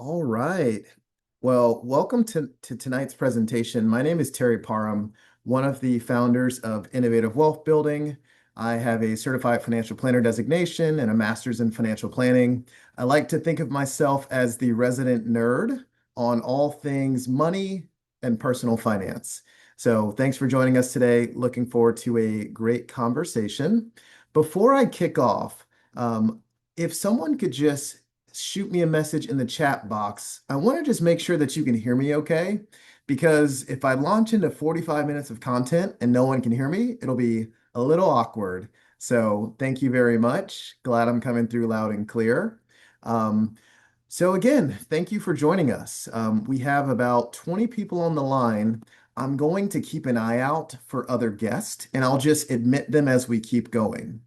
All right. Well, welcome to tonight's presentation. My name is Terry Parham, one of the founders of Innovative Wealth Building. I have a certified financial planner designation and a master's in financial planning. I like to think of myself as the resident nerd on all things money and personal finance. So thanks for joining us today. Looking forward to a great conversation. Before I kick off, um, if someone could just shoot me a message in the chat box. I want to just make sure that you can hear me okay, because if I launch into 45 minutes of content and no one can hear me, it'll be a little awkward. So thank you very much. Glad I'm coming through loud and clear. Um, so again, thank you for joining us. We have about 20 people on the line. I'm going to keep an eye out for other guests, and I'll just admit them as we keep going.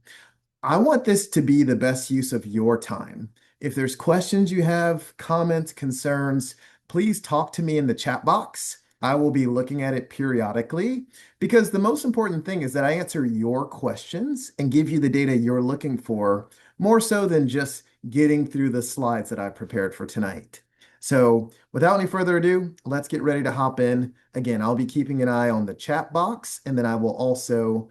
I want this to be the best use of your time. If there's questions you have, comments, concerns, please talk to me in the chat box. I will be looking at it periodically because the most important thing is that I answer your questions and give you the data you're looking for, more so than just getting through the slides that I prepared for tonight. So without any further ado, let's get ready to hop in. Again, I'll be keeping an eye on the chat box, and then I will also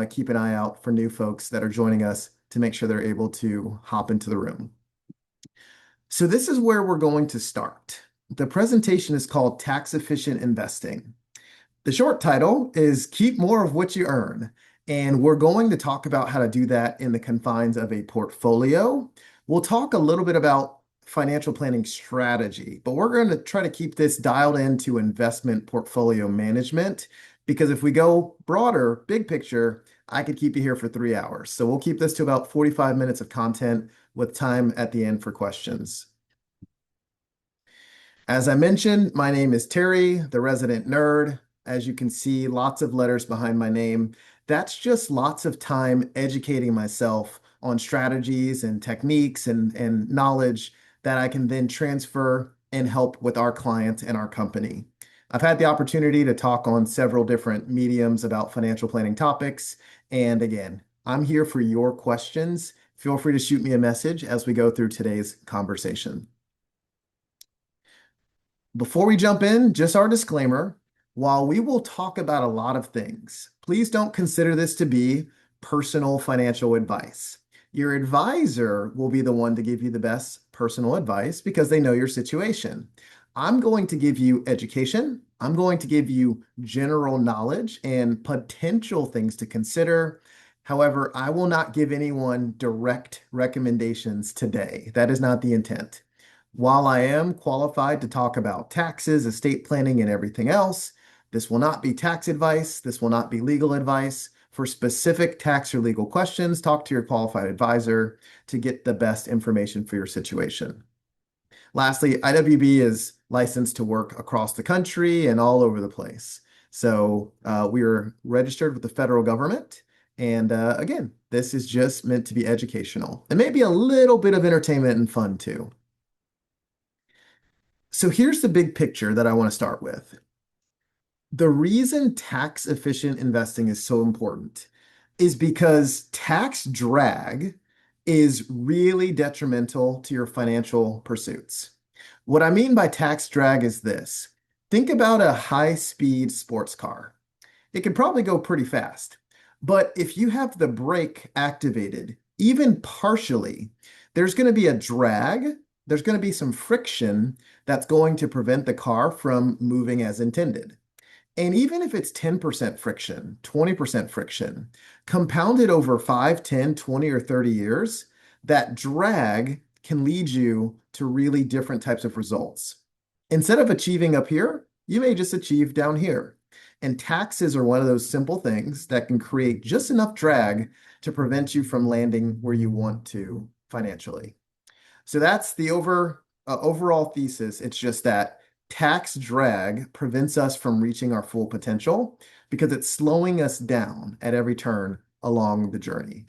keep an eye out for new folks that are joining us to make sure they're able to hop into the room. So this is where we're going to start. The presentation is called Tax Efficient Investing. The short title is Keep More of What You Earn. And we're going to talk about how to do that in the confines of a portfolio. We'll talk a little bit about financial planning strategy, but we're going to try to keep this dialed into investment portfolio management because if we go broader, big picture, I could keep you here for 3 hours. So we'll keep this to about 45 minutes of content with time at the end for questions. As I mentioned, my name is Terry, the resident nerd. As you can see, lots of letters behind my name. That's just lots of time educating myself on strategies and techniques and knowledge that I can then transfer and help with our clients and our company. I've had the opportunity to talk on several different mediums about financial planning topics. And again, I'm here for your questions. Feel free to shoot me a message as we go through today's conversation. Before we jump in, just our disclaimer. While we will talk about a lot of things, please don't consider this to be personal financial advice. Your advisor will be the one to give you the best personal advice because they know your situation. I'm going to give you education. I'm going to give you general knowledge and potential things to consider. However, I will not give anyone direct recommendations today. That is not the intent. While I am qualified to talk about taxes, estate planning, and everything else, this will not be tax advice. This will not be legal advice. For specific tax or legal questions, talk to your qualified advisor to get the best information for your situation. Lastly, IWB is licensed to work across the country and all over the place. So we are registered with the federal government. And again, this is just meant to be educational and maybe a little bit of entertainment and fun too. So here's the big picture that I want to start with. The reason tax efficient investing is so important is because tax drag is really detrimental to your financial pursuits. What I mean by tax drag is this. Think about a high-speed sports car. It can probably go pretty fast, but if you have the brake activated, even partially, there's going to be a drag, there's going to be some friction that's going to prevent the car from moving as intended. And even if it's 10% friction, 20% friction, compounded over 5, 10, 20, or 30 years, that drag can lead you to really different types of results. Instead of achieving up here, you may just achieve down here. And taxes are one of those simple things that can create just enough drag to prevent you from landing where you want to financially. So that's the overall thesis. It's just that tax drag prevents us from reaching our full potential because it's slowing us down at every turn along the journey.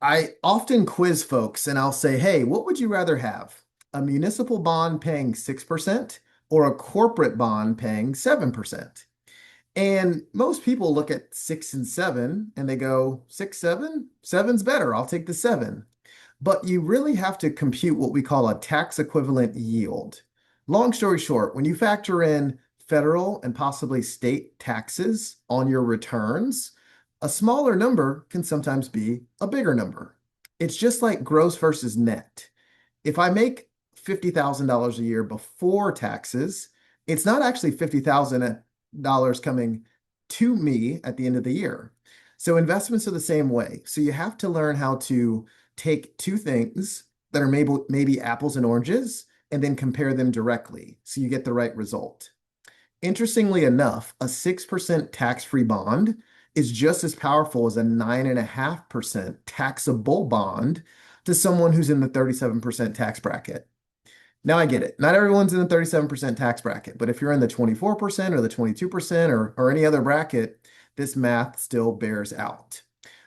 I often quiz folks and I'll say, hey, what would you rather have? A municipal bond paying 6% or a corporate bond paying 7%? And most people look at 6 and 7 and they go, 6, 7? Seven's better. I'll take the 7. but you really have to compute what we call a tax equivalent yield. Long story short, when you factor in federal and possibly state taxes on your returns, a smaller number can sometimes be a bigger number. It's just like gross versus net. If I make $50,000 a year before taxes, it's not actually $50,000 coming to me at the end of the year. So investments are the same way. So you have to learn how to take two things that are maybe apples and oranges and then compare them directly so you get the right result. Interestingly enough, a 6% tax-free bond is just as powerful as a 9.5% taxable bond to someone who's in the 37% tax bracket. Now I get it. Not everyone's in the 37% tax bracket, but if you're in the 24% or the 22% or any other bracket, this math still bears out.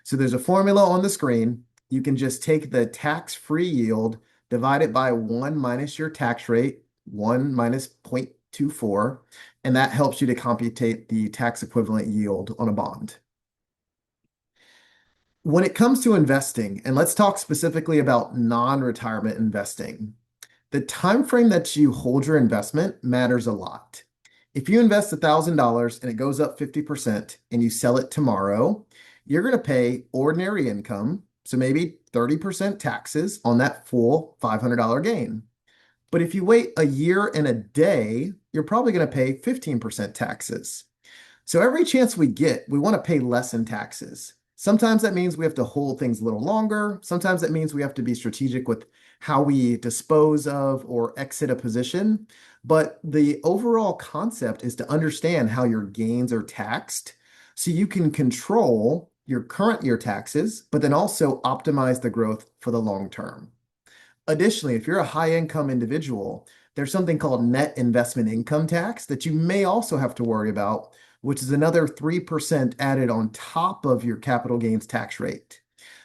So there's a formula on the screen. You can just take the tax-free yield, divide it by 1 minus your tax rate, 1 minus 0.24, and that helps you to computate the tax equivalent yield on a bond. When it comes to investing, and let's talk specifically about non-retirement investing, the time frame that you hold your investment matters a lot. If you invest $1,000 and it goes up 50% and you sell it tomorrow, you're going to pay ordinary income, so maybe 30% taxes on that full $500 gain. But if you wait a year and a day, you're probably going to pay 15% taxes. So every chance we get, we want to pay less in taxes. Sometimes that means we have to hold things a little longer. Sometimes that means we have to be strategic with how we dispose of or exit a position. But the overall concept is to understand how your gains are taxed so you can control your current year taxes, but then also optimize the growth for the long term. Additionally, if you're a high income individual, there's something called net investment income tax that you may also have to worry about, which is another 3% added on top of your capital gains tax rate.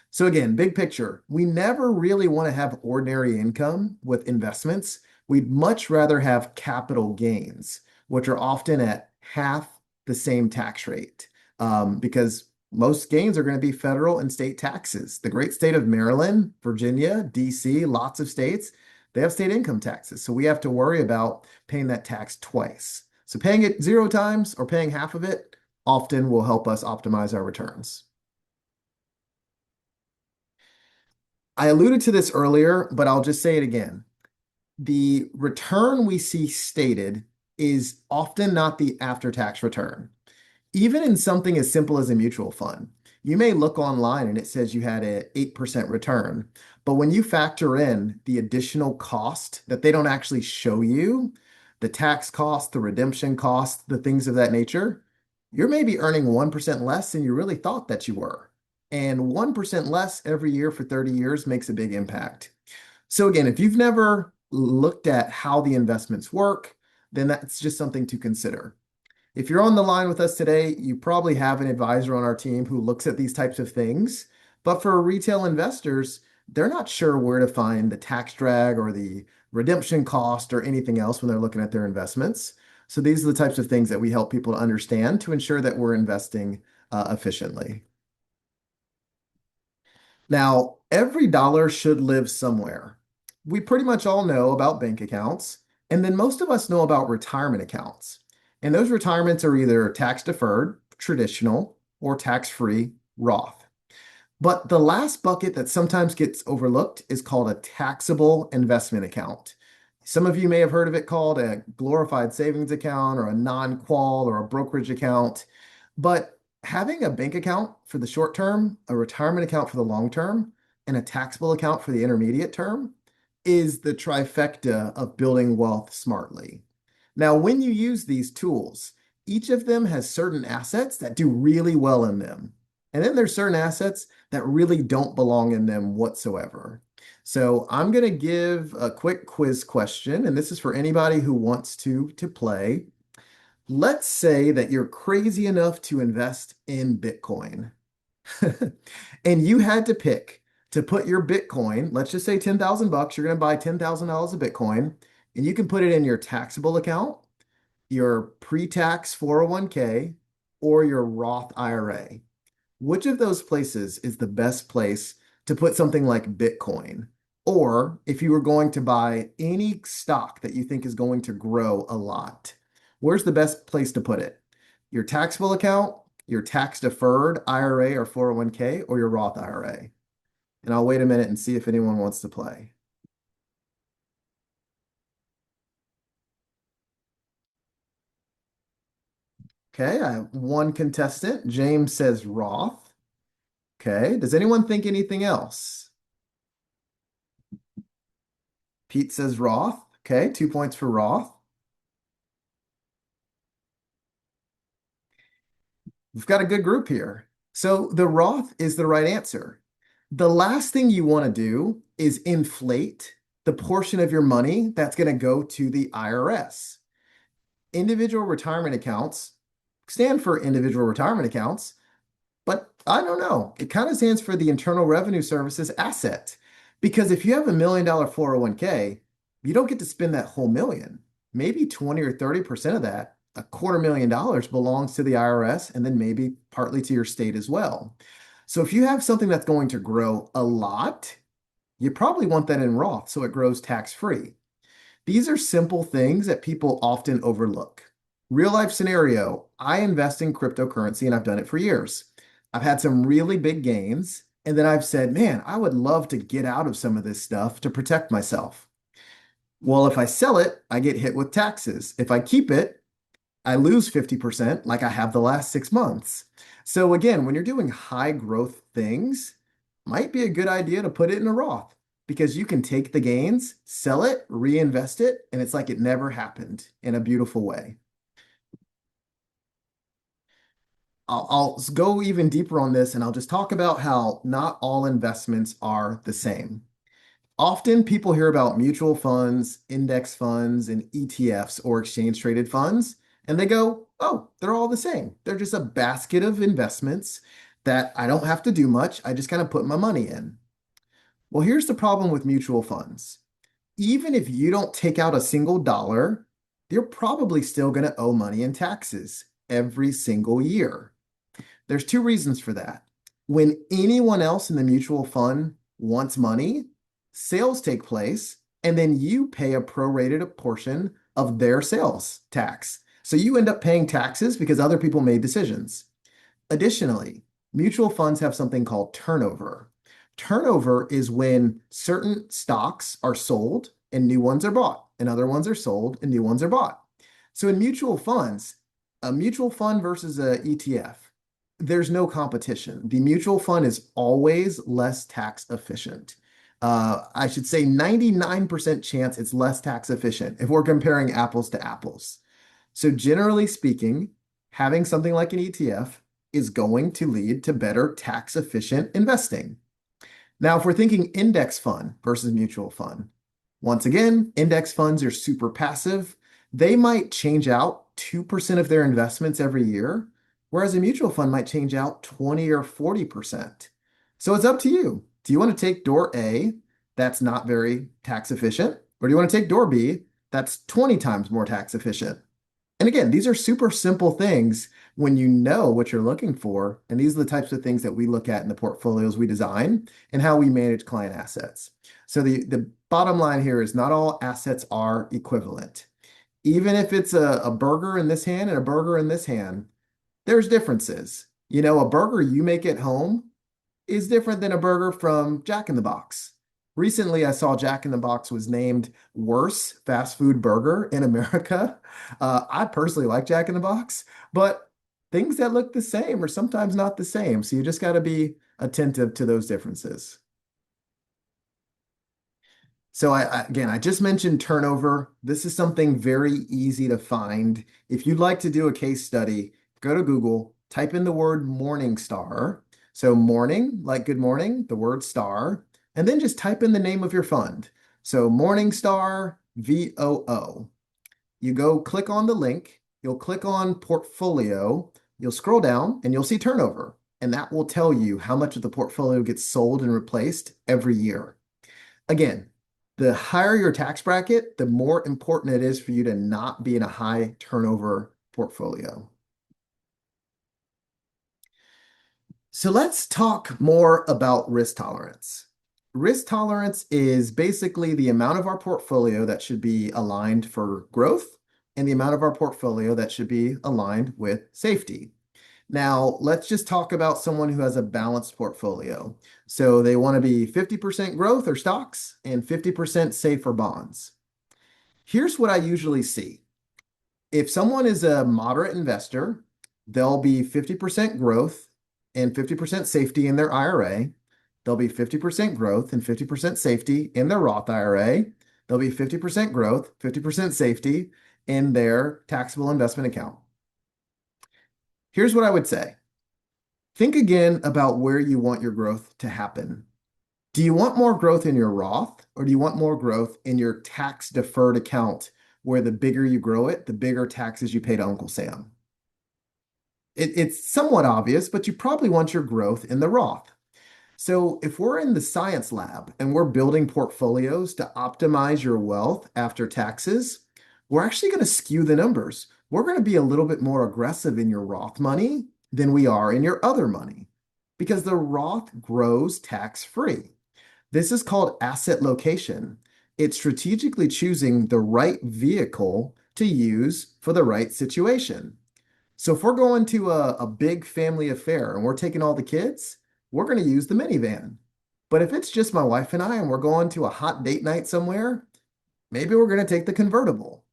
So again, big picture, we never really want to have ordinary income with investments. We'd much rather have capital gains, which are often at half the same tax rate, because most gains are going to be federal and state taxes. The great state of Maryland, Virginia, DC, lots of states, they have state income taxes. So we have to worry about paying that tax twice. So paying it 0 times or paying half of it often will help us optimize our returns. I alluded to this earlier, but I'll just say it again. The return we see stated is often not the after-tax return. Even in something as simple as a mutual fund, you may look online and it says you had an 8% return. But when you factor in the additional cost that they don't actually show you, the tax cost, the redemption cost, the things of that nature, you're maybe earning 1% less than you really thought that you were. And 1% less every year for 30 years makes a big impact. So again, if you've never looked at how the investments work, then that's just something to consider. If you're on the line with us today, you probably have an advisor on our team who looks at these types of things. But for retail investors, they're not sure where to find the tax drag or the redemption cost or anything else when they're looking at their investments. So these are the types of things that we help people to understand to ensure that we're investing efficiently. Now, every dollar should live somewhere. We pretty much all know about bank accounts, and then most of us know about retirement accounts. And those retirements are either tax deferred, traditional, or tax free, Roth. But the last bucket that sometimes gets overlooked is called a taxable investment account. Some of you may have heard of it called a glorified savings account or a non-qual or a brokerage account. But having a bank account for the short term, a retirement account for the long term, and a taxable account for the intermediate term is the trifecta of building wealth smartly. Now, when you use these tools, each of them has certain assets that do really well in them. And then there's certain assets that really don't belong in them whatsoever. So I'm going to give a quick quiz question, and this is for anybody who wants to play. Let's say that you're crazy enough to invest in Bitcoin and you had to pick to put your Bitcoin, let's just say 10,000 bucks, you're going to buy $10,000 of Bitcoin and you can put it in your taxable account, your pre-tax 401k, or your Roth IRA. Which of those places is the best place to put something like Bitcoin. Or if you were going to buy any stock that you think is going to grow a lot, where's the best place to put it? Your taxable account, your tax deferred IRA or 401k, or your Roth IRA? And I'll wait a minute and see if anyone wants to play. Okay, I have one contestant. James says Roth. Okay, does anyone think anything else? Pete says Roth. Okay, 2 points for Roth. We've got a good group here. So the Roth is the right answer. The last thing you want to do is inflate the portion of your money that's going to go to the IRS. Individual retirement accounts stand for individual retirement accounts, but I don't know. It kind of stands for the Internal Revenue Service's asset. Because if you have $1 million 401k, you don't get to spend that whole million. Maybe 20 or 30% of that, $250,000 belongs to the IRS and then maybe partly to your state as well. So if you have something that's going to grow a lot, you probably want that in Roth so it grows tax-free. These are simple things that people often overlook. Real life scenario, I invest in cryptocurrency and I've done it for years. I've had some really big gains, and then I've said, man, I would love to get out of some of this stuff to protect myself. Well, if I sell it, I get hit with taxes. If I keep it, I lose 50% like I have the last 6 months. So again, when you're doing high growth things, might be a good idea to put it in a Roth because you can take the gains, sell it, reinvest it, and it's like it never happened in a beautiful way. I'll go even deeper on this and I'll just talk about how not all investments are the same. Often people hear about mutual funds, index funds, and ETFs or exchange traded funds, and they go, oh, they're all the same. They're just a basket of investments that I don't have to do much. I just kind of put my money in. Well, here's the problem with mutual funds. Even if you don't take out a single dollar, you're probably still going to owe money in taxes every single year. There's two reasons for that. When anyone else in the mutual fund wants money, sales take place, and then you pay a prorated portion of their sales tax. So you end up paying taxes because other people made decisions. Additionally, mutual funds have something called turnover. Turnover is when certain stocks are sold and new ones are bought, and other ones are sold and new ones are bought. So in mutual funds, a mutual fund versus a ETF, there's no competition. The mutual fund is always less tax efficient. I should say 99% chance it's less tax efficient if we're comparing apples to apples. So generally speaking, having something like an ETF is going to lead to better tax efficient investing. Now, if we're thinking index fund versus mutual fund, once again, index funds are super passive. They might change out 2% of their investments every year, whereas a mutual fund might change out 20 or 40%. So it's up to you. Do you want to take door A, that's not very tax efficient, or do you want to take door B, that's 20 times more tax efficient? And again, these are super simple things when you know what you're looking for. And these are the types of things that we look at in the portfolios we design and how we manage client assets. So the bottom line here is not all assets are equivalent. Even if it's a burger in this hand and a burger in this hand, there's differences. You know, a burger you make at home is different than a burger from Jack in the Box. Recently, I saw Jack in the Box was named worst fast food burger in America. I personally like Jack in the Box, but things that look the same are sometimes not the same. So you just got to be attentive to those differences. So again, I just mentioned turnover. This is something very easy to find. If you'd like to do a case study, go to Google, type in the word Morningstar. So morning, like good morning, the word star, and then just type in the name of your fund. So Morningstar VOO. You go click on the link, you'll click on portfolio, you'll scroll down and you'll see turnover. And that will tell you how much of the portfolio gets sold and replaced every year. Again, the higher your tax bracket, the more important it is for you to not be in a high turnover portfolio. So let's talk more about risk tolerance. Risk tolerance is basically the amount of our portfolio that should be aligned for growth and the amount of our portfolio that should be aligned with safety. Now, let's just talk about someone who has a balanced portfolio. So they want to be 50% growth or stocks and 50% safe or bonds. Here's what I usually see. If someone is a moderate investor, they'll be 50% growth and 50% safety in their IRA. There'll be 50% growth and 50% safety in their Roth IRA. There'll be 50% growth, 50% safety in their taxable investment account. Here's what I would say. Think again about where you want your growth to happen. Do you want more growth in your Roth, or do you want more growth in your tax deferred account where the bigger you grow it, the bigger taxes you pay to Uncle Sam? It's somewhat obvious, but you probably want your growth in the Roth. So if we're in the science lab and we're building portfolios to optimize your wealth after taxes, we're actually going to skew the numbers. We're going to be a little bit more aggressive in your Roth money than we are in your other money because the Roth grows tax-free. This is called asset location. It's strategically choosing the right vehicle to use for the right situation. So if we're going to a big family affair and we're taking all the kids, we're going to use the minivan. But if it's just my wife and I and we're going to a hot date night somewhere, maybe we're going to take the convertible.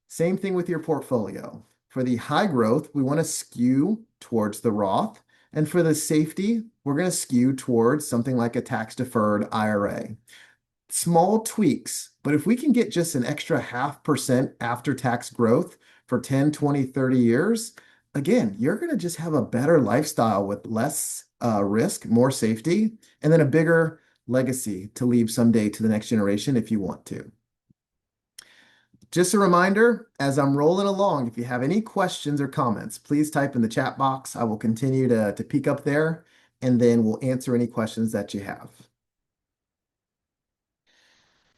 Same thing with your portfolio. For the high growth, we want to skew towards the Roth. And for the safety, we're going to skew towards something like a tax deferred IRA. Small tweaks, but if we can get just an extra 0.5% after tax growth for 10, 20, 30 years, again, you're going to just have a better lifestyle with less risk, more safety, and then a bigger legacy to leave someday to the next generation if you want to. Just a reminder, as I'm rolling along, if you have any questions or comments, please type in the chat box. I will continue to peek up there, and then we'll answer any questions that you have.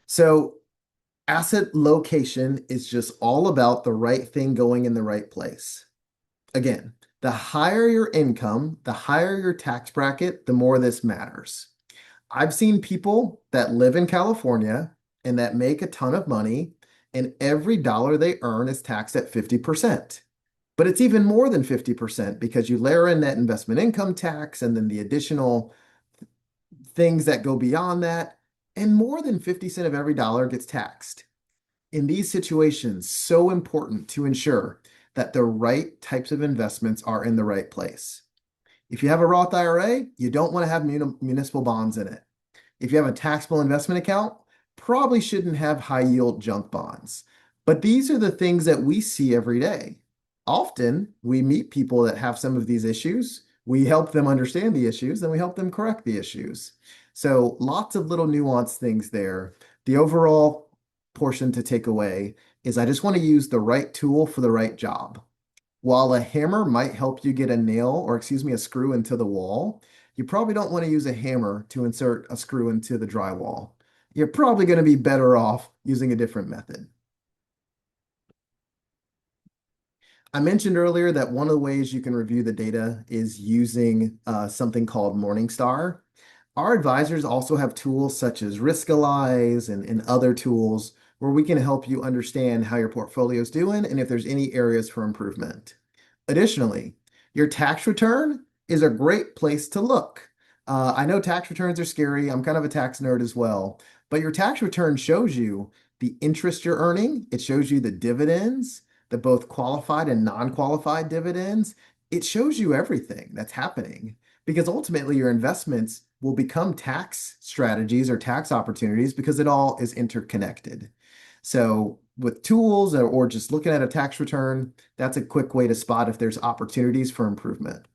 So asset location is just all about the right thing going in the right place. Again, the higher your income, the higher your tax bracket, the more this matters. I've seen people that live in California and that make a ton of money, and every dollar they earn is taxed at 50%. But it's even more than 50% because you layer in net investment income tax and then the additional things that go beyond that, and more than 50% of every dollar gets taxed. In these situations, so important to ensure that the right types of investments are in the right place. If you have a Roth IRA, you don't want to have municipal bonds in it. If you have a taxable investment account, probably shouldn't have high yield junk bonds. But these are the things that we see every day. Often we meet people that have some of these issues. We help them understand the issues and we help them correct the issues. So lots of little nuanced things there. The overall portion to take away is I just want to use the right tool for the right job. While a hammer might help you get a nail, or excuse me, a screw into the wall, you probably don't want to use a hammer to insert a screw into the drywall. You're probably going to be better off using a different method. I mentioned earlier that one of the ways you can review the data is using something called Morningstar. Our advisors also have tools such as Riskalyze and other tools where we can help you understand how your portfolio is doing and if there's any areas for improvement. Additionally, your tax return is a great place to look. I know tax returns are scary. I'm kind of a tax nerd as well, but your tax return shows you the interest you're earning. It shows you the dividends, the both qualified and non-qualified dividends. It shows you everything that's happening because ultimately your investments will become tax strategies or tax opportunities because it all is interconnected. So with tools or just looking at a tax return, that's a quick way to spot if there's opportunities for improvement.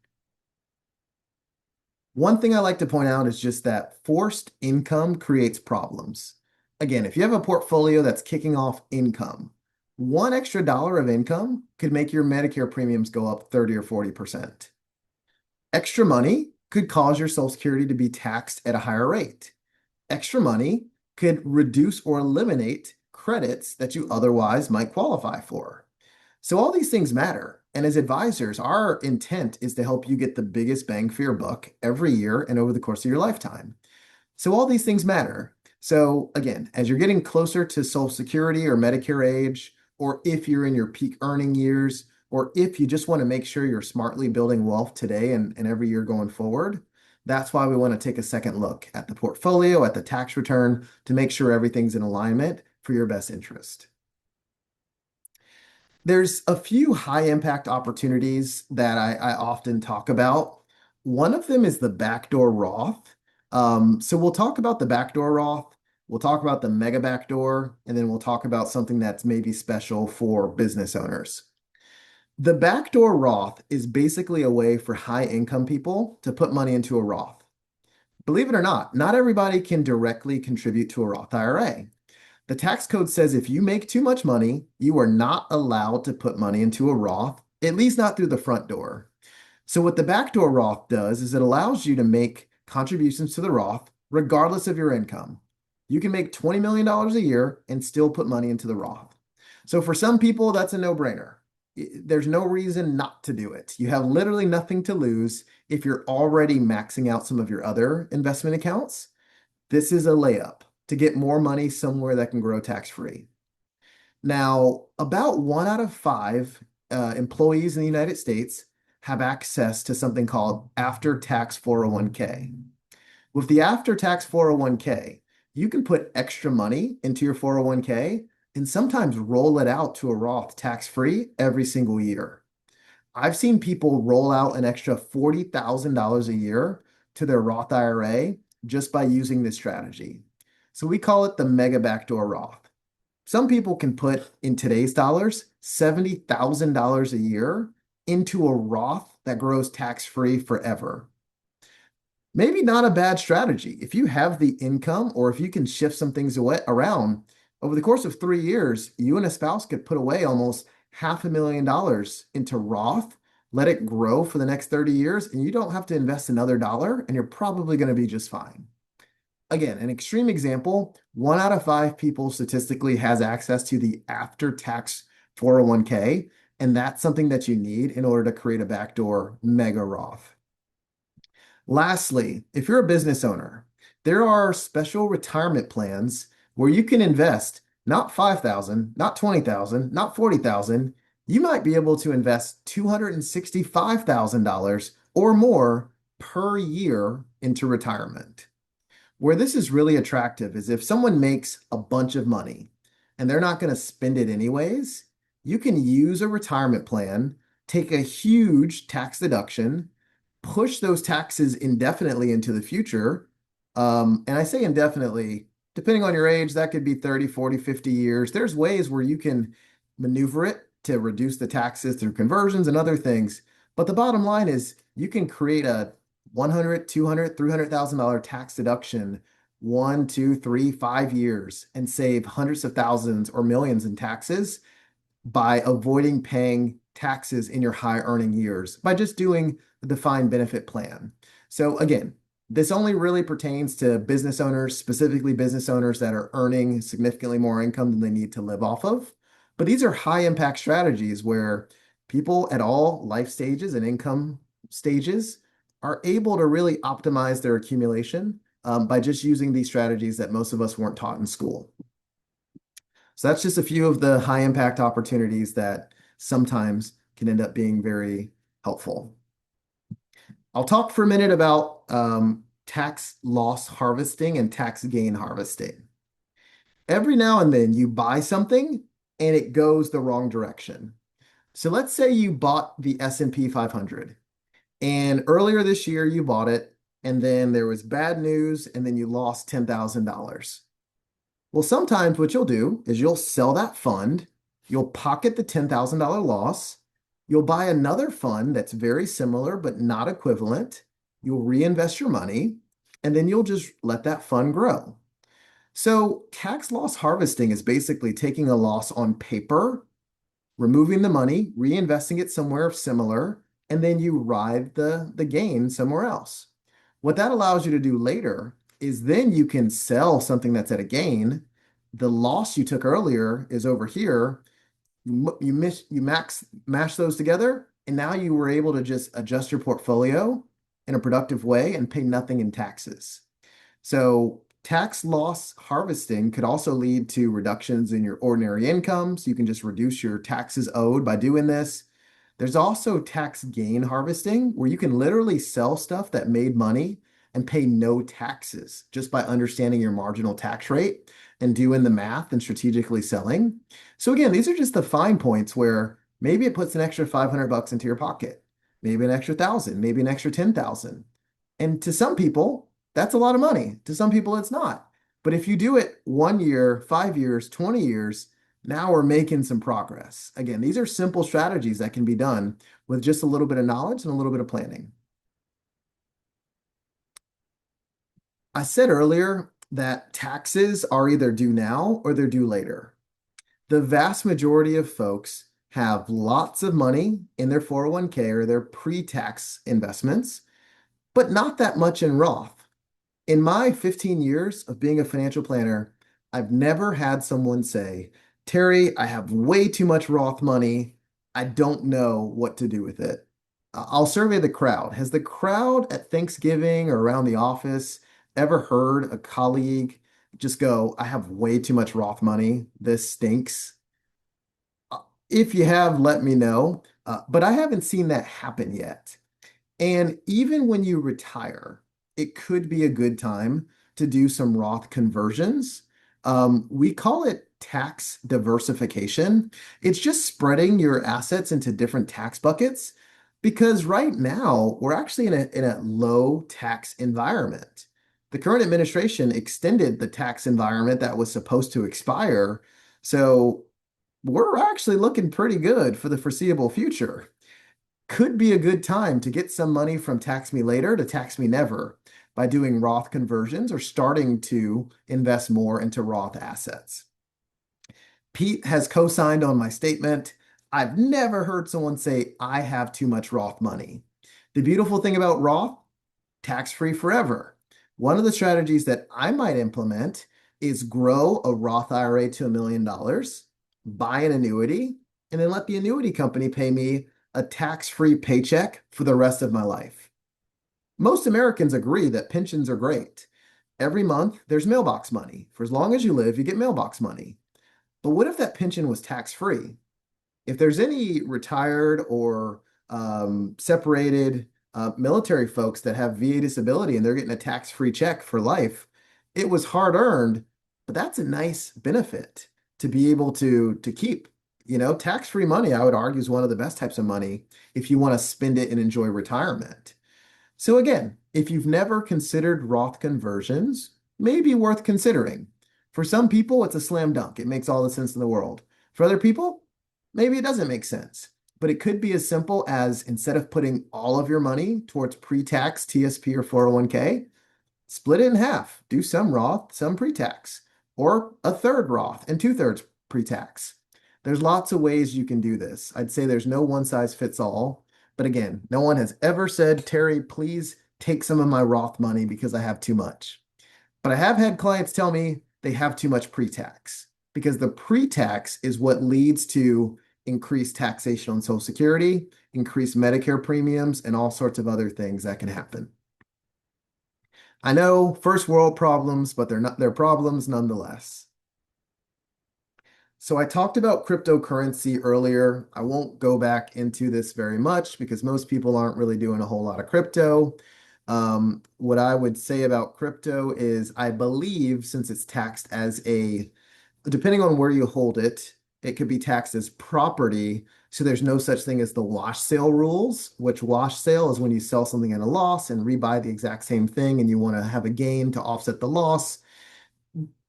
One thing I like to point out is just that forced income creates problems. Again, if you have a portfolio that's kicking off income, one extra dollar of income could make your Medicare premiums go up 30 or 40%. Extra money could cause your Social Security to be taxed at a higher rate. Extra money could reduce or eliminate credits that you otherwise might qualify for. So all these things matter. And as advisors, our intent is to help you get the biggest bang for your buck every year and over the course of your lifetime. So all these things matter. So again, as you're getting closer to Social Security or Medicare age, or if you're in your peak earning years, or if you just want to make sure you're smartly building wealth today and every year going forward, that's why we want to take a second look at the portfolio, at the tax return to make sure everything's in alignment for your best interest. There's a few high impact opportunities that I often talk about. One of them is the backdoor Roth. So we'll talk about the backdoor Roth, we'll talk about the mega backdoor, and then we'll talk about something that's maybe special for business owners. The backdoor Roth is basically a way for high income people to put money into a Roth. Believe it or not everybody can directly contribute to a Roth IRA. The tax code says if you make too much money, you are not allowed to put money into a Roth, at least not through the front door. So, what the backdoor Roth does is it allows you to make contributions to the Roth regardless of your income. You can make $20 million a year and still put money into the Roth. So, for some people, that's a no-brainer. There's no reason not to do it. You have literally nothing to lose if you're already maxing out some of your other investment accounts. This is a layup to get more money somewhere that can grow tax-free. Now, about 1 out of 5 employees in the United States have access to something called after-tax 401k. With the after-tax 401k, you can put extra money into your 401k and sometimes roll it out to a Roth tax-free every single year. I've seen people roll out an extra $40,000 a year to their Roth IRA just by using this strategy. So we call it the mega backdoor Roth. Some people can put, in today's dollars, $70,000 a year into a Roth that grows tax-free forever. Maybe not a bad strategy. If you have the income or if you can shift some things around, over the course of 3 years, you and a spouse could put away almost $500,000 into Roth, let it grow for the next 30 years, and you don't have to invest another dollar, and you're probably going to be just fine. Again, an extreme example, 1 out of 5 people statistically has access to the after-tax 401k, and that's something that you need in order to create a backdoor mega Roth. Lastly, if you're a business owner, there are special retirement plans where you can invest not 5,000, not 20,000, not 40,000. You might be able to invest $265,000 or more per year into retirement. Where this is really attractive is if someone makes a bunch of money and they're not going to spend it anyways, you can use a retirement plan, take a huge tax deduction, push those taxes indefinitely into the future. And I say indefinitely, depending on your age, that could be 30, 40, 50 years. There's ways where you can maneuver it to reduce the taxes through conversions and other things. But the bottom line is you can create a 100, 200, $300,000 tax deduction 1, 2, 3, 5 years and save hundreds of thousands or millions in taxes by avoiding paying taxes in your high earning years by just doing the defined benefit plan. So again, this only really pertains to business owners, specifically business owners that are earning significantly more income than they need to live off of. But these are high impact strategies where people at all life stages and income stages are able to really optimize their accumulation by just using these strategies that most of us weren't taught in school. So that's just a few of the high impact opportunities that sometimes can end up being very helpful. I'll talk for a minute about tax loss harvesting and tax gain harvesting. Every now and then you buy something and it goes the wrong direction. So let's say you bought the S&P 500 and earlier this year you bought it and then there was bad news and then you lost $10,000. Well, sometimes what you'll do is you'll sell that fund, you'll pocket the $10,000 loss, you'll buy another fund that's very similar but not equivalent, you'll reinvest your money, and then you'll just let that fund grow. So tax loss harvesting is basically taking a loss on paper, removing the money, reinvesting it somewhere similar, and then you ride the gain somewhere else. What that allows you to do later is then you can sell something that's at a gain. The loss you took earlier is over here. you mash those together, and now you were able to just adjust your portfolio in a productive way and pay nothing in taxes. So tax loss harvesting could also lead to reductions in your ordinary income. So you can just reduce your taxes owed by doing this. There's also tax gain harvesting, where you can literally sell stuff that made money and pay no taxes just by understanding your marginal tax rate and doing the math and strategically selling. So again, these are just the fine points where maybe it puts an extra 500 bucks into your pocket, maybe an extra thousand, maybe an extra 10,000. And to some people, that's a lot of money. To some people, it's not. But if you do it 1 year, 5 years, 20 years, now we're making some progress. Again, these are simple strategies that can be done with just a little bit of knowledge and a little bit of planning. I said earlier that taxes are either due now or they're due later. The vast majority of folks have lots of money in their 401k or their pre-tax investments, but not that much in Roth. In my 15 years of being a financial planner, I've never had someone say, Terry, I have way too much Roth money. I don't know what to do with it. I'll survey the crowd. Has the crowd at Thanksgiving or around the office ever heard a colleague just go, I have way too much Roth money. This stinks. If you have, let me know. But I haven't seen that happen yet. And even when you retire, it could be a good time to do some Roth conversions. We call it tax diversification. It's just spreading your assets into different tax buckets because right now we're actually in a low tax environment. The current administration extended the tax environment that was supposed to expire. So we're actually looking pretty good for the foreseeable future. Could be a good time to get some money from Tax Me Later to Tax Me Never by doing Roth conversions or starting to invest more into Roth assets. Pete has co-signed on my statement. I've never heard someone say, I have too much Roth money. The beautiful thing about Roth, tax-free forever. One of the strategies that I might implement is grow a Roth IRA to $1 million, buy an annuity, and then let the annuity company pay me a tax-free paycheck for the rest of my life. Most Americans agree that pensions are great. Every month, there's mailbox money. For as long as you live, you get mailbox money. But what if that pension was tax-free? If there's any retired or separated military folks that have VA disability and they're getting a tax-free check for life, it was hard earned, but that's a nice benefit to be able to keep. Tax-free money, I would argue, is one of the best types of money if you want to spend it and enjoy retirement. So again, if you've never considered Roth conversions, maybe worth considering. For some people, it's a slam dunk. It makes all the sense in the world. For other people, maybe it doesn't make sense. But it could be as simple as instead of putting all of your money towards pre-tax TSP or 401k, split it in half. Do some Roth, some pre-tax, or a third Roth and two-thirds pre-tax. There's lots of ways you can do this. I'd say there's no one size fits all. But again, no one has ever said, Terry, please take some of my Roth money because I have too much. But I have had clients tell me they have too much pre-tax because the pre-tax is what leads to increased taxation on Social Security, increased Medicare premiums, and all sorts of other things that can happen. I know first world problems, but they're problems nonetheless. So I talked about cryptocurrency earlier. I won't go back into this very much because most people aren't really doing a whole lot of crypto. What I would say about crypto is I believe since it's taxed depending on where you hold it, it could be taxed as property. So there's no such thing as the wash sale rules, which wash sale is when you sell something at a loss and rebuy the exact same thing and you want to have a gain to offset the loss.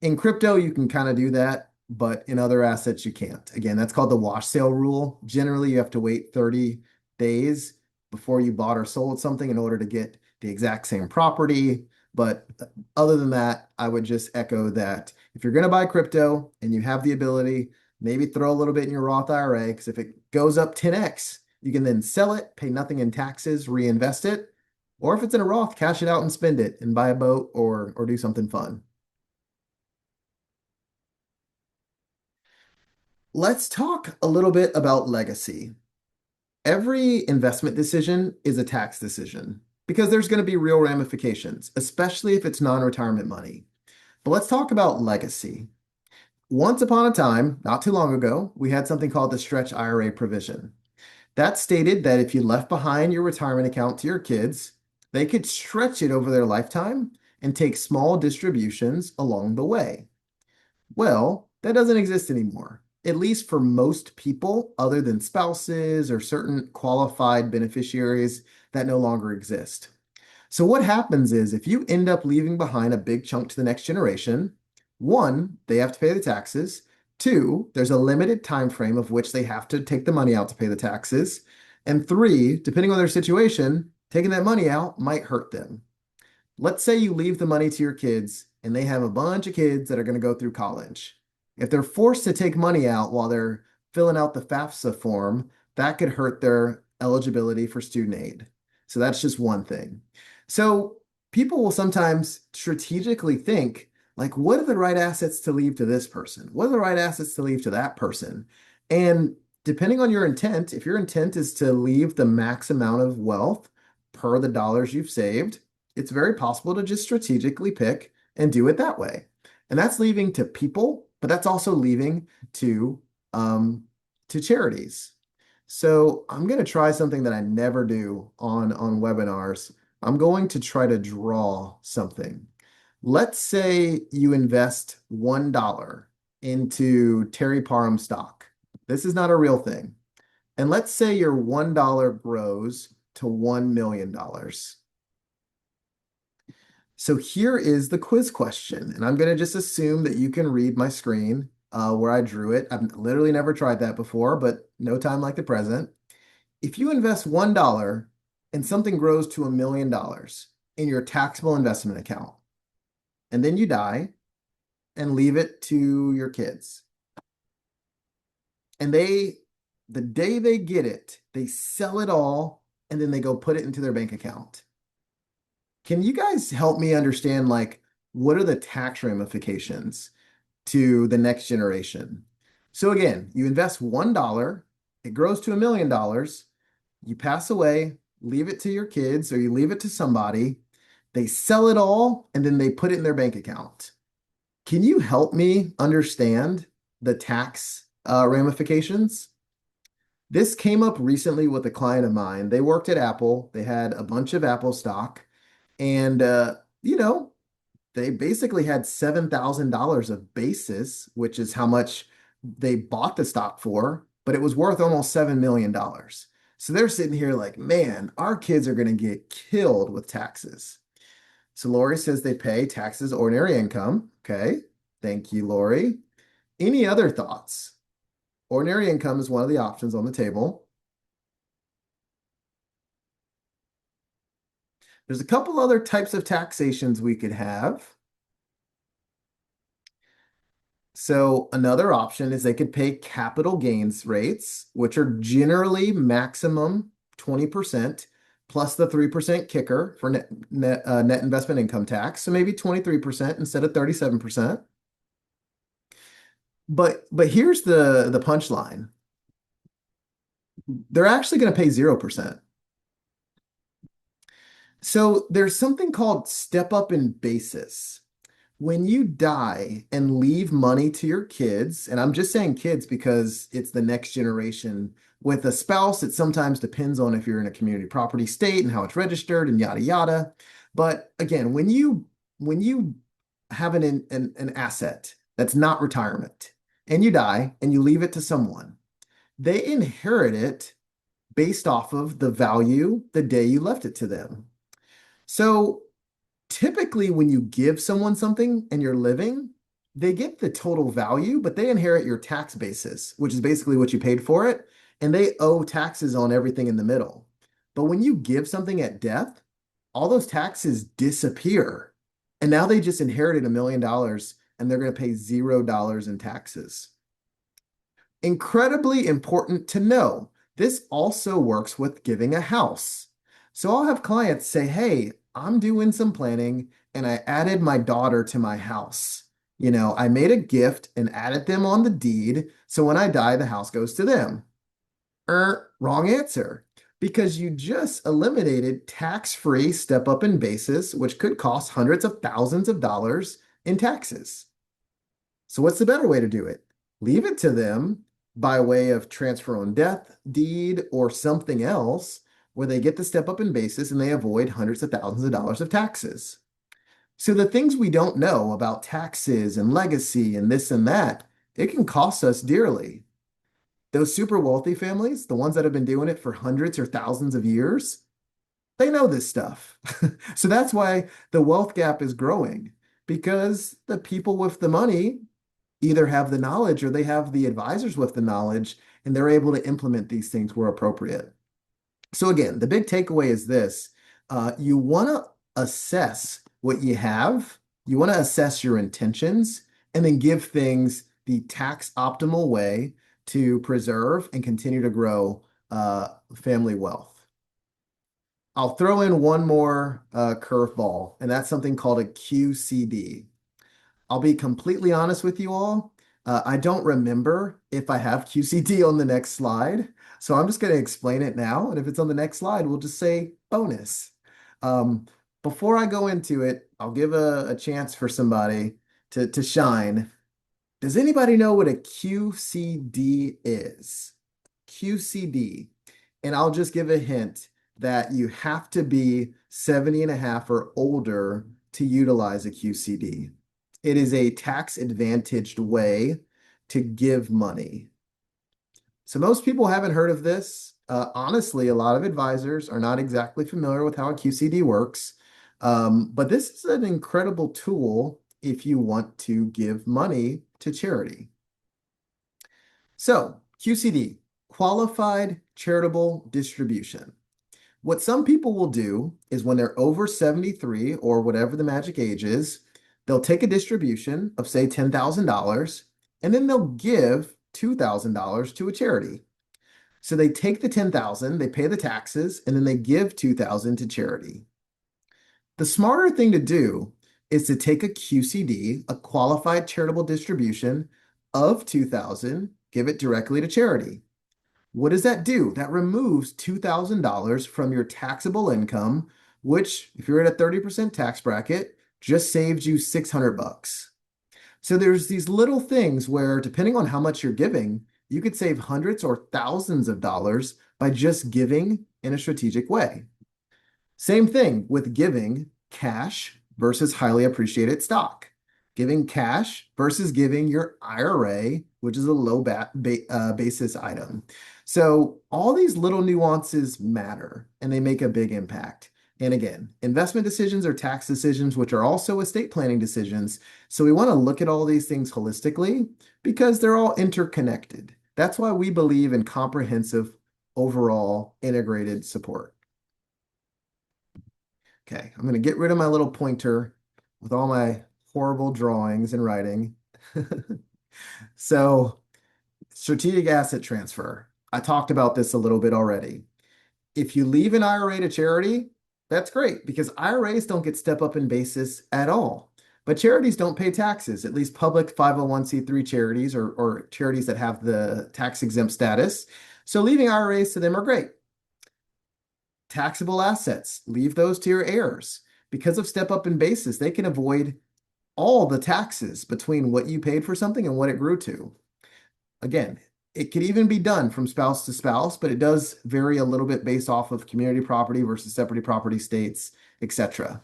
In crypto, you can kind of do that, but in other assets, you can't. Again, that's called the wash sale rule. Generally, you have to wait 30 days before you bought or sold something in order to get the exact same property. But other than that, I would just echo that if you're going to buy crypto and you have the ability, maybe throw a little bit in your Roth IRA, because if it goes up 10x, you can then sell it, pay nothing in taxes, reinvest it. Or if it's in a Roth, cash it out and spend it and buy a boat or do something fun. let's talk a little bit about legacy. Every investment decision is a tax decision because there's going to be real ramifications, especially if it's non-retirement money. But let's talk about legacy. Once upon a time, not too long ago, we had something called the stretch IRA provision. That stated that if you left behind your retirement account to your kids, they could stretch it over their lifetime and take small distributions along the way. Well, that doesn't exist anymore, at least for most people, other than spouses or certain qualified beneficiaries that no longer exist. So, what happens is if you end up leaving behind a big chunk to the next generation, one, they have to pay the taxes. Two, there's a limited time frame of which they have to take the money out to pay the taxes. And three, depending on their situation, taking that money out might hurt them. Let's say you leave the money to your kids and they have a bunch of kids that are going to go through college. If they're forced to take money out while they're filling out the FAFSA form, that could hurt their eligibility for student aid. So that's just one thing. So people will sometimes strategically think, like, what are the right assets to leave to this person? What are the right assets to leave to that person? And depending on your intent, if your intent is to leave the max amount of wealth per the dollars you've saved, it's very possible to just strategically pick and do it that way. And that's leaving to people, but that's also leaving um, to charities. So I'm going to try something that I never do on webinars. I'm going to try to draw something. Let's say you invest $1 into Terry Parham stock. This is not a real thing. And let's say your $1 grows to $1 million. So here is the quiz question, and I'm going to just assume that you can read my screen where I drew it. I've literally never tried that before, but no time like the present. If you invest $1 and something grows to $1 million in your taxable investment account, and then you die and leave it to your kids, and the day they get it, they sell it all, and then they go put it into their bank account. Can you guys help me understand, like, what are the tax ramifications to the next generation? So again, you invest $1, it grows to $1 million, you pass away, leave it to your kids, or you leave it to somebody, they sell it all, and then they put it in their bank account. Can you help me understand the tax ramifications? This came up recently with a client of mine. They worked at Apple. They had a bunch of Apple stock. And, they basically had $7,000 of basis, which is how much they bought the stock for, but it was worth almost $7 million. So they're sitting here like, man, our kids are going to get killed with taxes. So Lori says they pay taxes, ordinary income. Okay. Thank you, Lori. Any other thoughts? Ordinary income is one of the options on the table. There's a couple other types of taxations we could have. So another option is they could pay capital gains rates, which are generally maximum 20% plus the 3% kicker for net investment income tax. So maybe 23% instead of 37%. But here's the punchline. They're actually going to pay 0%. So there's something called step up in basis. When you die and leave money to your kids, and I'm just saying kids because it's the next generation. With a spouse, it sometimes depends on if you're in a community property state and how it's registered and yada yada. But again, when you have an asset that's not retirement and you die and you leave it to someone, they inherit it based off of the value the day you left it to them. So typically, when you give someone something and you're living, they get the total value, but they inherit your tax basis, which is basically what you paid for it, and they owe taxes on everything in the middle. But when you give something at death, all those taxes disappear. And now they just inherited $1 million and they're going to pay $0 in taxes. Incredibly important to know. This also works with giving a house. So I'll have clients say, hey, I'm doing some planning and I added my daughter to my house. I made a gift and added them on the deed, so when I die, the house goes to them. Wrong answer. Because you just eliminated tax-free step-up in basis, which could cost hundreds of thousands of dollars in taxes. So what's the better way to do it? Leave it to them by way of transfer on death, deed, or something else where they get the step up in basis and they avoid hundreds of thousands of dollars of taxes. So the things we don't know about taxes and legacy and this and that, it can cost us dearly. Those super wealthy families, the ones that have been doing it for hundreds or thousands of years, they know this stuff. So that's why the wealth gap is growing because the people with the money either have the knowledge or they have the advisors with the knowledge and they're able to implement these things where appropriate. So again, the big takeaway is this. You want to assess what you have, you want to assess your intentions, and then give things the tax optimal way to preserve and continue to grow family wealth. I'll throw in one more curveball, and that's something called a QCD. I'll be completely honest with you all. I don't remember if I have QCD on the next slide. So I'm just going to explain it now. And if it's on the next slide, we'll just say bonus. Um, Before I go into it, I'll give a chance for somebody to shine. Does anybody know what a QCD is? QCD. And I'll just give a hint that you have to be 70 and a half or older to utilize a QCD. It is a tax advantaged way to give money. So most people haven't heard of this. Honestly, a lot of advisors are not exactly familiar with how a QCD works. But this is an incredible tool if you want to give money to charity. So QCD, Qualified Charitable Distribution. What some people will do is when they're over 73 or whatever the magic age is, they'll take a distribution of, say, $10,000, and then they'll give $2,000 to a charity. So they take the 10,000, they pay the taxes, and then they give 2,000 to charity. The smarter thing to do is to take a QCD, a qualified charitable distribution of 2,000, give it directly to charity. What does that do? That removes $2,000 from your taxable income, which, if you're at a 30% tax bracket, just saves you 600 bucks. So there's these little things where, depending on how much you're giving, you could save hundreds or thousands of dollars by just giving in a strategic way. Same thing with giving cash versus highly appreciated stock. Giving cash versus giving your IRA, which is a low basis item. So all these little nuances matter and they make a big impact. And again, investment decisions are tax decisions, which are also estate planning decisions. So we want to look at all these things holistically because they're all interconnected. That's why we believe in comprehensive, overall integrated support. Okay, I'm going to get rid of my little pointer with all my horrible drawings and writing. So, strategic asset transfer. I talked about this a little bit already. If you leave an IRA to charity, that's great because IRAs don't get step up in basis at all. But charities don't pay taxes, at least public 501(c)(3) charities or charities that have the tax exempt status. So leaving IRAs to them are great. Taxable assets, leave those to your heirs. Because of step up in basis, they can avoid all the taxes between what you paid for something and what it grew to. Again, it could even be done from spouse to spouse, but it does vary a little bit based off of community property versus separate property states, etc.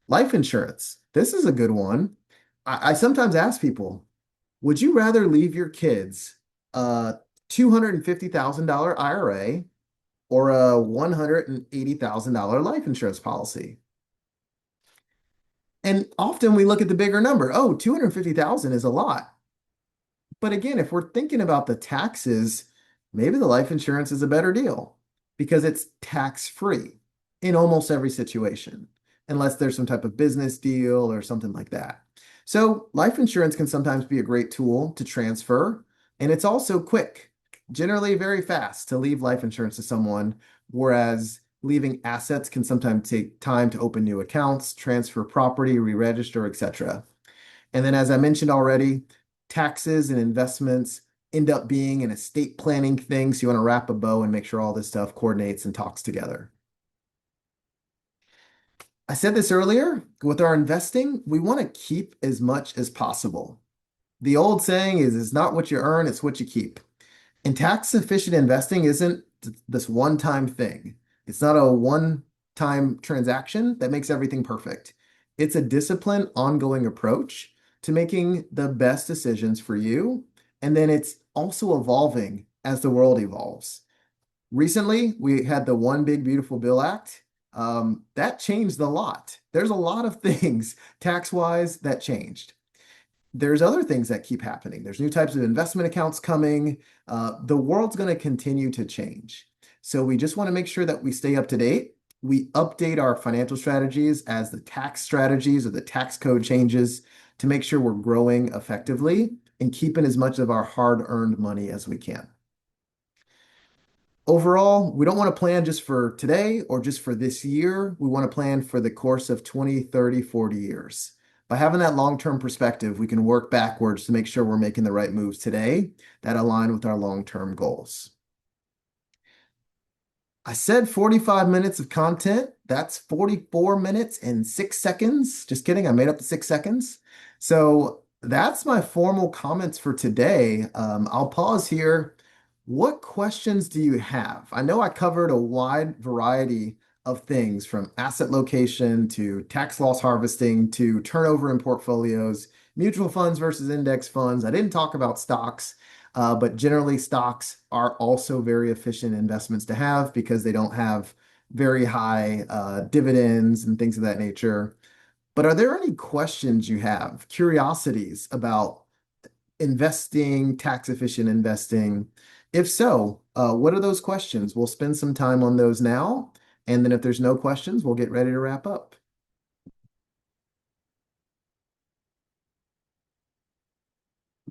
Life insurance. This is a good one. I sometimes ask people, would you rather leave your kids a $250,000 IRA or a $180,000 life insurance policy? And often we look at the bigger number. Oh, 250,000 is a lot. But again, if we're thinking about the taxes, maybe the life insurance is a better deal because it's tax-free in almost every situation, unless there's some type of business deal or something like that. So life insurance can sometimes be a great tool to transfer, and it's also quick, generally very fast to leave life insurance to someone, whereas leaving assets can sometimes take time to open new accounts, transfer property, re-register, etc. And then, as I mentioned already, taxes and investments end up being an estate planning thing. So you want to wrap a bow and make sure all this stuff coordinates and talks together. I said this earlier, with our investing, we want to keep as much as possible. The old saying is, it's not what you earn, it's what you keep. And tax efficient investing isn't this one-time thing. It's not a one-time transaction that makes everything perfect. It's a disciplined, ongoing approach to making the best decisions for you. And then it's also evolving as the world evolves. Recently, we had the One Big Beautiful Bill Act. That changed a lot. There's a lot of things tax-wise that changed. There's other things that keep happening. There's new types of investment accounts coming. The world's going to continue to change. So we just want to make sure that we stay up to date. We update our financial strategies as the tax strategies or the tax code changes to make sure we're growing effectively and keeping as much of our hard-earned money as we can. Overall, we don't want to plan just for today or just for this year. We want to plan for the course of 20, 30, 40 years. By having that long-term perspective, we can work backwards to make sure we're making the right moves today that align with our long-term goals. I said 45 minutes of content. That's 44 minutes and 6 seconds. Just kidding, I made up the 6 seconds. So that's my formal comments for today. I'll pause here. What questions do you have? I know I covered a wide variety of things from asset location to tax loss harvesting to turnover in portfolios, mutual funds versus index funds. I didn't talk about stocks. But generally, stocks are also very efficient investments to have because they don't have very high dividends and things of that nature. But are there any questions you have, curiosities about investing, tax efficient investing? If so, what are those questions? We'll spend some time on those now. And then if there's no questions, we'll get ready to wrap up.